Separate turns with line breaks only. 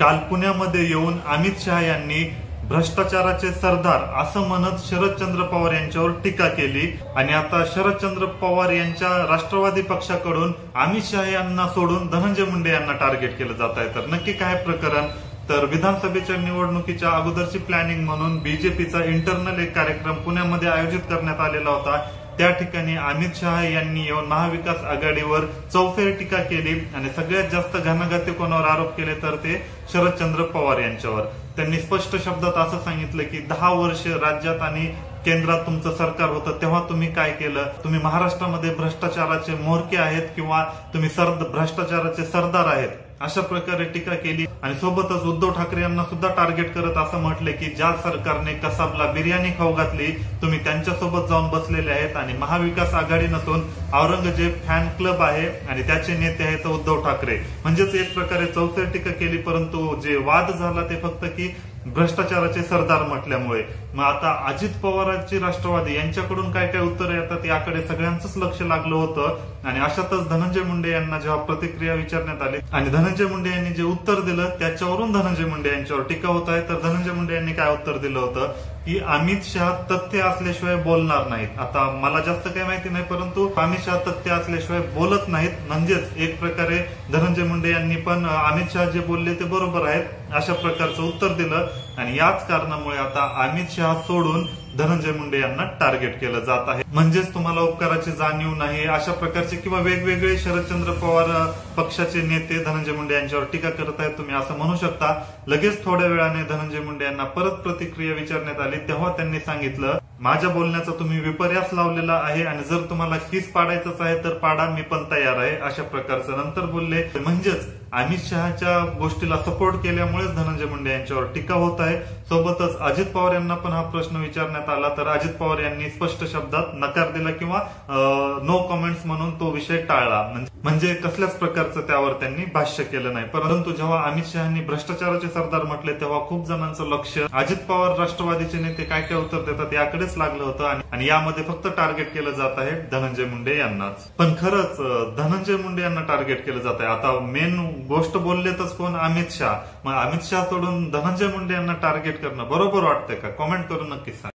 काल पुण्यामध्ये येऊन अमित शहा यांनी भ्रष्टाचाराचे सरदार असं म्हणत शरदचंद्र पवार यांच्यावर टीका केली आणि आता शरदचंद्र पवार यांच्या राष्ट्रवादी पक्षाकडून अमित शहा यांना सोडून धनंजय मुंडे यांना टार्गेट केलं जात आहे। तर नक्की काय प्रकरण? तर विधानसभेच्या निवडणुकीच्या अगोदरची प्लॅनिंग म्हणून बीजेपीचा इंटरनल एक कार्यक्रम पुण्यामध्ये आयोजित करण्यात आलेला होता। त्या ठिकाणी अमित शहा यांनी येऊन महाविकास आघाडीवर चौफेर टीका केली आणि सगळ्यात जास्त घणाघाती कोणावर आरोप केले तर ते शरदचंद्र पवार यांच्यावर। त्यांनी स्पष्ट शब्दात असं सांगितलं की 10 वर्ष राज्यात आणि केंद्रात तुमचं सरकार होतं तेव्हा तुम्ही काय केलं? तुम्ही महाराष्ट्रामध्ये भ्रष्टाचाराचे म्होरके आहेत किंवा तुम्ही भ्रष्टाचाराचे सरदार आहेत, अशा प्रकारे टीका केली आणि सोबतच उद्धव ठाकरे यांना सुद्धा टार्गेट करत असं म्हटले की ज्या सरकारने कसाबला बिर्याणी खाऊ घातली तुम्ही त्यांच्यासोबत जाऊन बसलेले आहेत आणि महाविकास आघाडी नसून औरंगजेब फॅन क्लब आहे आणि त्याचे नेते आहेत उद्धव ठाकरे। म्हणजेच एक प्रकारे चौफेर टीका केली, परंतु जे वाद झाला ते फक्त की भ्रष्टाचाराचे सरदार म्हटल्यामुळे। मग आता अजित पवारांची राष्ट्रवादी यांच्याकडून काय काय उत्तर येतात याकडे सगळ्यांचंच लक्ष लागलं होतं आणि अशातच धनंजय मुंडे यांना जेव्हा प्रतिक्रिया विचारण्यात आली आणि धनंजय मुंडे यांनी जे उत्तर दिलं त्याच्यावरून धनंजय मुंडे यांच्यावर टीका होत आहे। तर धनंजय मुंडे यांनी काय उत्तर दिलं होतं की अमित शहा तथ्य असल्याशिवाय बोलणार नाहीत। आता मला जास्त काही माहिती नाही, परंतु अमित शहा तथ्य असल्याशिवाय बोलत नाहीत, म्हणजेच एक प्रकारे धनंजय मुंडे यांनी पण अमित शहा जे बोलले ते बरोबर आहेत अशा प्रकारचं उत्तर दिलं आणि याच कारणामुळे आता अमित शहा सोडून धनंजय मुंडे यांना टार्गेट केलं जात आहे। म्हणजेच तुम्हाला उपकाराची जाणीव नाही अशा प्रकारचे किंवा वेगवेगळे शरदचंद्र पवार पक्षाचे नेते धनंजय मुंडे यांच्यावर टीका करत आहेत तुम्ही असं म्हणू शकता। लगेच थोड्या वेळाने धनंजय मुंडे यांना परत प्रतिक्रिया विचारण्यात आली तेव्हा त्यांनी सांगितलं माझ्या बोलण्याचा तुम्ही विपर्यास लावलेला आहे आणि जर तुम्हाला किस पाडायचंच आहे तर पाडा, मी पण तयार आहे अशा प्रकारचं नंतर बोलले। म्हणजेच अमित शहाच्या गोष्टीला सपोर्ट केल्यामुळेच धनंजय मुंडे यांच्यावर टीका होत आहे। सोबतच अजित पवार यांना पण हा प्रश्न विचारण्यात आला तर अजित पवार यांनी स्पष्ट शब्दात नकार दिला किंवा नो कमेंट्स म्हणून तो विषय टाळला, म्हणजे कसल्याच प्रकारचं त्यावर त्यांनी भाष्य केलं नाही। परंतु जेव्हा अमित शहानी भ्रष्टाचाराचे सरदार म्हटले तेव्हा खूप जणांचं लक्ष अजित पवार राष्ट्रवादीचे नेते काय काय उत्तर देतात याकडेच लागलं होतं आणि यामध्ये फक्त टार्गेट केलं जात आहे धनंजय मुंडे यांनाच। पण खरंच धनंजय मुंडे यांना टार्गेट केलं जात आहे। आता मेन गोष्ट बोललेतच कोण? अमित शहा। मग अमित शहा सोडून धनंजय मुंडे यांना टार्गेट करणं बरोबर वाटतंय का? कॉमेंट करून नक्कीच सांगा।